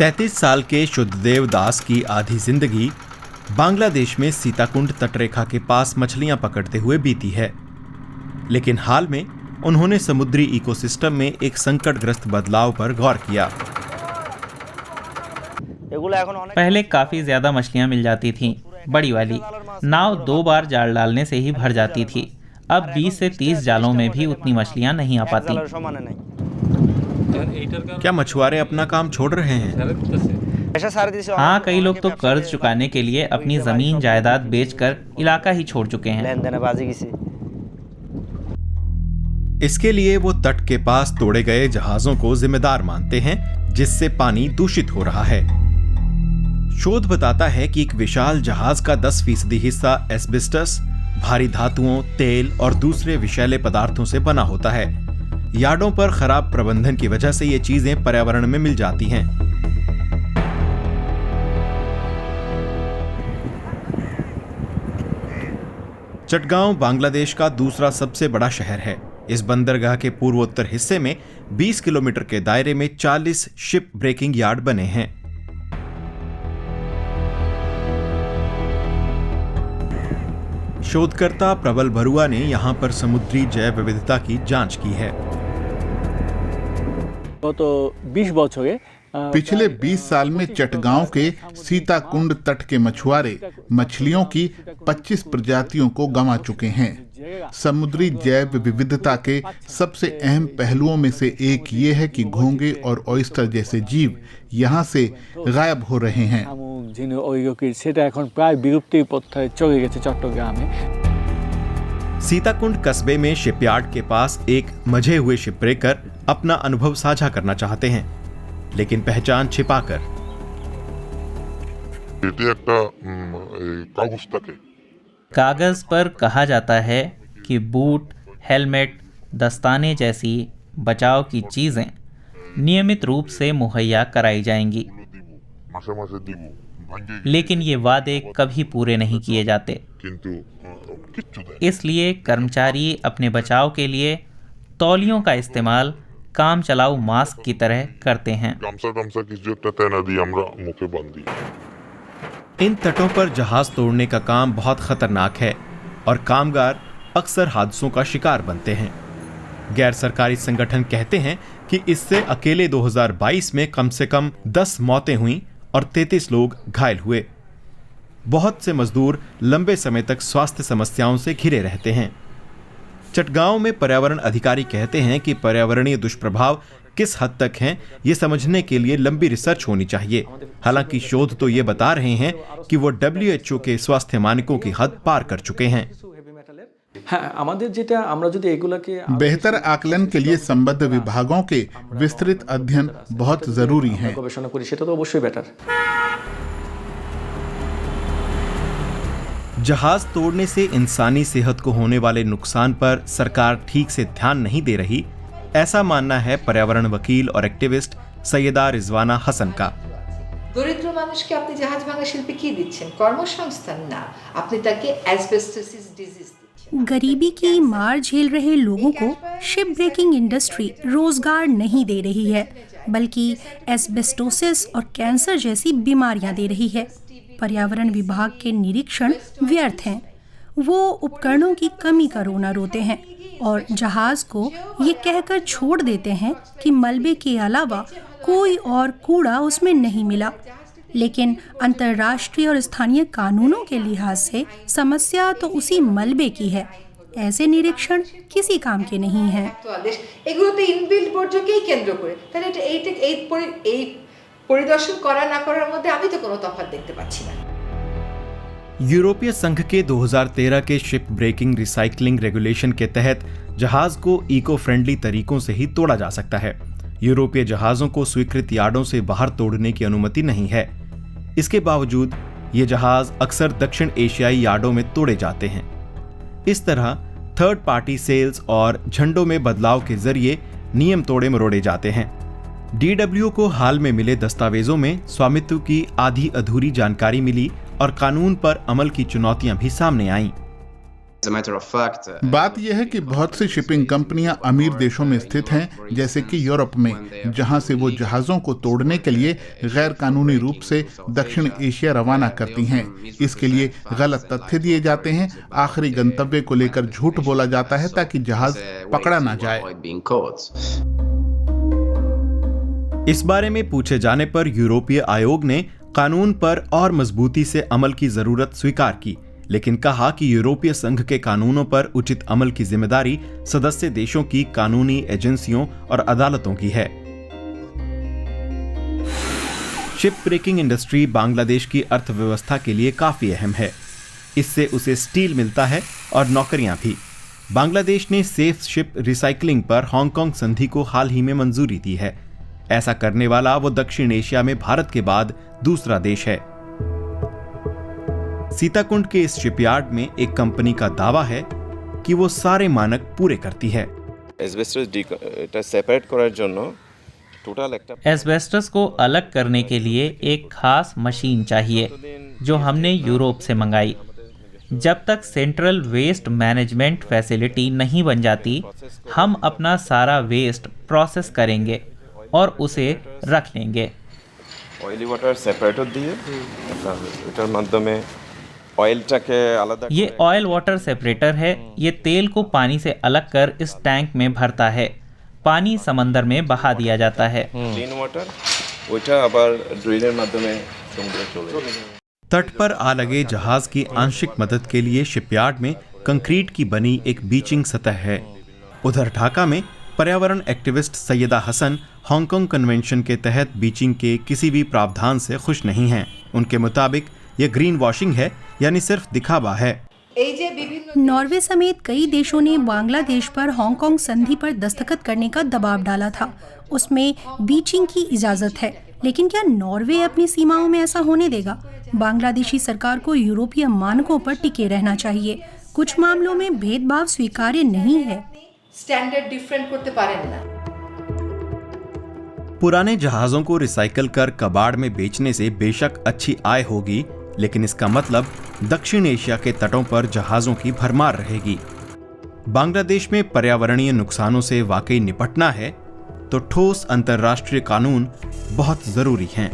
33 साल के शुद्धदेव दास की आधी जिंदगी बांग्लादेश में सीताकुंड तटरेखा के पास मछलियां पकड़ते हुए बीती है। लेकिन हाल में उन्होंने समुद्री इकोसिस्टम में एक संकटग्रस्त बदलाव पर गौर किया। पहले काफी ज्यादा मछलियां मिल जाती थीं, बड़ी वाली नाव 2 बार जाल डालने से ही भर जाती थी। अब 20 से 30 जालों में भी उतनी मछलियां नहीं आ पाती। क्या मछुआरे अपना काम छोड़ रहे हैं? हाँ, कई लोग तो कर्ज चुकाने के लिए अपनी जमीन जायदाद बेचकर इलाका ही छोड़ चुके हैं। इसके लिए वो तट के पास तोड़े गए जहाजों को जिम्मेदार मानते हैं, जिससे पानी दूषित हो रहा है। शोध बताता है कि एक विशाल जहाज का 10% हिस्सा एस्बेस्टस, भारी धातुओं, तेल और दूसरे विषैले पदार्थों से बना होता है। यार्डों पर खराब प्रबंधन की वजह से ये चीजें पर्यावरण में मिल जाती हैं। चटगांव बांग्लादेश का दूसरा सबसे बड़ा शहर है। इस बंदरगाह के पूर्वोत्तर हिस्से में 20 किलोमीटर के दायरे में 40 शिप ब्रेकिंग यार्ड बने हैं। शोधकर्ता प्रबल बरुआ ने यहां पर समुद्री जैव विविधता की जांच की है। पिछले 20 साल में चटगांव के सीताकुंड तट के मछुआरे मछलियों की 25 प्रजातियों को गंवा चुके हैं। समुद्री जैव विविधता के सबसे अहम पहलुओं में से एक ये है कि घोंगे और ऑयस्टर जैसे जीव यहाँ से गायब हो रहे हैं। सीताकुंड कस्बे में शिपयार्ड के पास एक मझे हुए शिपब्रेकर अपना अनुभव साझा करना चाहते हैं, लेकिन पहचान छिपाकर। कागज पर कहा जाता है कि बूट, हेलमेट, दस्ताने जैसी बचाव की चीजें नियमित रूप से मुहैया कराई जाएंगी, लेकिन ये वादे कभी पूरे नहीं किए जाते। इसलिए कर्मचारी अपने बचाव के लिए तौलियों का इस्तेमाल काम चलाऊ मास्क की तरह करते हैं। इन तटों पर जहाज तोड़ने का काम बहुत खतरनाक है और कामगार अक्सर हादसों का शिकार बनते हैं। गैर सरकारी संगठन कहते हैं कि इससे अकेले 2022 में कम से कम 10 मौतें हुईं और 33 लोग घायल हुए। बहुत से मजदूर लंबे समय तक स्वास्थ्य समस्याओं से घिरे रहते हैं। चटगांव में पर्यावरण अधिकारी कहते हैं कि पर्यावरणीय दुष्प्रभाव किस हद तक हैं, ये समझने के लिए लंबी रिसर्च होनी चाहिए। हालांकि शोध तो ये बता रहे हैं कि वो WHO के स्वास्थ्य मानकों की हद पार कर चुके हैं। बेहतर आकलन के लिए संबद्ध विभागों के विस्तृत अध्ययन बहुत जरूरी है। जहाज तोड़ने से इंसानी सेहत को होने वाले नुकसान पर सरकार ठीक से ध्यान नहीं दे रही, ऐसा मानना है पर्यावरण वकील और एक्टिविस्ट सैयदा रिजवाना हसन का। दरिद्र মানুষকে আপনি জাহাজ ভাঙা শিল্পে কি দিচ্ছেন? কর্মসংস্থান না, আপনি তাকে অ্যাসবেস্টোসিস ডিজিজ দিচ্ছেন। गरीबी की मार झेल रहे लोगों को शिप ब्रेकिंग इंडस्ट्री रोजगार नहीं दे रही है, बल्कि एस्बेस्टोसिस और कैंसर जैसी बीमारियां दे रही है। पर्यावरण विभाग के निरीक्षण व्यर्थ हैं। वो उपकरणों की कमी का रोना रोते हैं और जहाज को ये कहकर छोड़ देते हैं कि मलबे के अलावा कोई और कूड़ा उसमें नहीं मिला। लेकिन अंतर्राष्ट्रीय और स्थानीय कानूनों के लिहाज से समस्या तो उसी मलबे की है। ऐसे निरीक्षण किसी काम के नहीं हैं। यूरोपीय संघ के 2013 के शिप ब्रेकिंग रिसाइकलिंग रेगुलेशन के तहत जहाज को इको फ्रेंडली तरीकों से ही तोड़ा जा सकता है। यूरोपीय जहाजों को स्वीकृत यार्डों से बाहर तोड़ने की अनुमति नहीं है। इसके बावजूद ये जहाज अक्सर दक्षिण एशियाई यार्डों में तोड़े जाते हैं। इस तरह थर्ड पार्टी सेल्स और झंडों में बदलाव के जरिए नियम तोड़े मरोड़े जाते हैं। DWO को हाल में मिले दस्तावेजों में स्वामित्व की आधी अधूरी जानकारी मिली और कानून पर अमल की चुनौतियां भी सामने आईं। बात यह है कि बहुत सी शिपिंग कंपनियां अमीर देशों में स्थित हैं, जैसे कि यूरोप में, जहां से वो जहाजों को तोड़ने के लिए गैर कानूनी रूप से दक्षिण एशिया रवाना करती हैं। इसके लिए गलत तथ्य दिए जाते हैं, आखिरी गंतव्य को लेकर झूठ बोला जाता है ताकि जहाज पकड़ा ना जाए। इस बारे में पूछे जाने पर यूरोपीय आयोग ने कानून पर और मजबूती से अमल की जरूरत स्वीकार की, लेकिन कहा कि यूरोपीय संघ के कानूनों पर उचित अमल की जिम्मेदारी सदस्य देशों की कानूनी एजेंसियों और अदालतों की है। शिप ब्रेकिंग इंडस्ट्री बांग्लादेश की अर्थव्यवस्था के लिए काफी अहम है। इससे उसे स्टील मिलता है और नौकरियां भी। बांग्लादेश ने सेफ शिप रिसाइकलिंग पर हांगकांग संधि को हाल ही में मंजूरी दी है। ऐसा करने वाला वो दक्षिण एशिया में भारत के बाद दूसरा देश है। सीताकुंड के इस शिपयार्ड में एक कंपनी का दावा है कि वो सारे मानक पूरे करती है। एस्बेस्टस को अलग करने के लिए एक खास मशीन चाहिए जो हमने यूरोप से मंगाई। जब तक सेंट्रल वेस्ट मैनेजमेंट फैसिलिटी नहीं बन जाती, हम अपना सारा वेस्ट प्रोसेस करेंगे और उसे रख लेंगे। ये ऑयल वाटर सेपरेटर है। ये तेल को पानी से अलग कर इस टैंक में भरता है। पानी समंदर में बहा दिया जाता है। तट पर आ लगे जहाज की आंशिक मदद के लिए शिपयार्ड में कंक्रीट की बनी एक बीचिंग सतह है। उधर ढाका में पर्यावरण activist Syeda Hasan Hong Kong convention के तहत बीचिंग के किसी भी प्रावधान से खुश नहीं हैं। उनके मुताबिक ये ग्रीन वॉशिंग है, यानी सिर्फ दिखावा है। नॉर्वे समेत कई देशों ने बांग्लादेश पर हांगकांग संधि पर दस्तखत करने का दबाव डाला था। उसमें बीचिंग की इजाजत है, लेकिन क्या नॉर्वे अपनी सीमाओं में ऐसा होने देगा? बांग्लादेशी सरकार को यूरोपीय मानकों पर टिके रहना चाहिए। कुछ मामलों में भेदभाव स्वीकार्य नहीं है। स्टैंडर्ड डिफरेंट करते पारेन ना। पुराने जहाजों को रिसाइकल कर कबाड़ में बेचने से बेशक अच्छी आय होगी, लेकिन इसका मतलब दक्षिण एशिया के तटों पर जहाजों की भरमार रहेगी। बांग्लादेश में पर्यावरणीय नुकसानों से वाकई निपटना है तो ठोस अंतर्राष्ट्रीय कानून बहुत जरूरी हैं।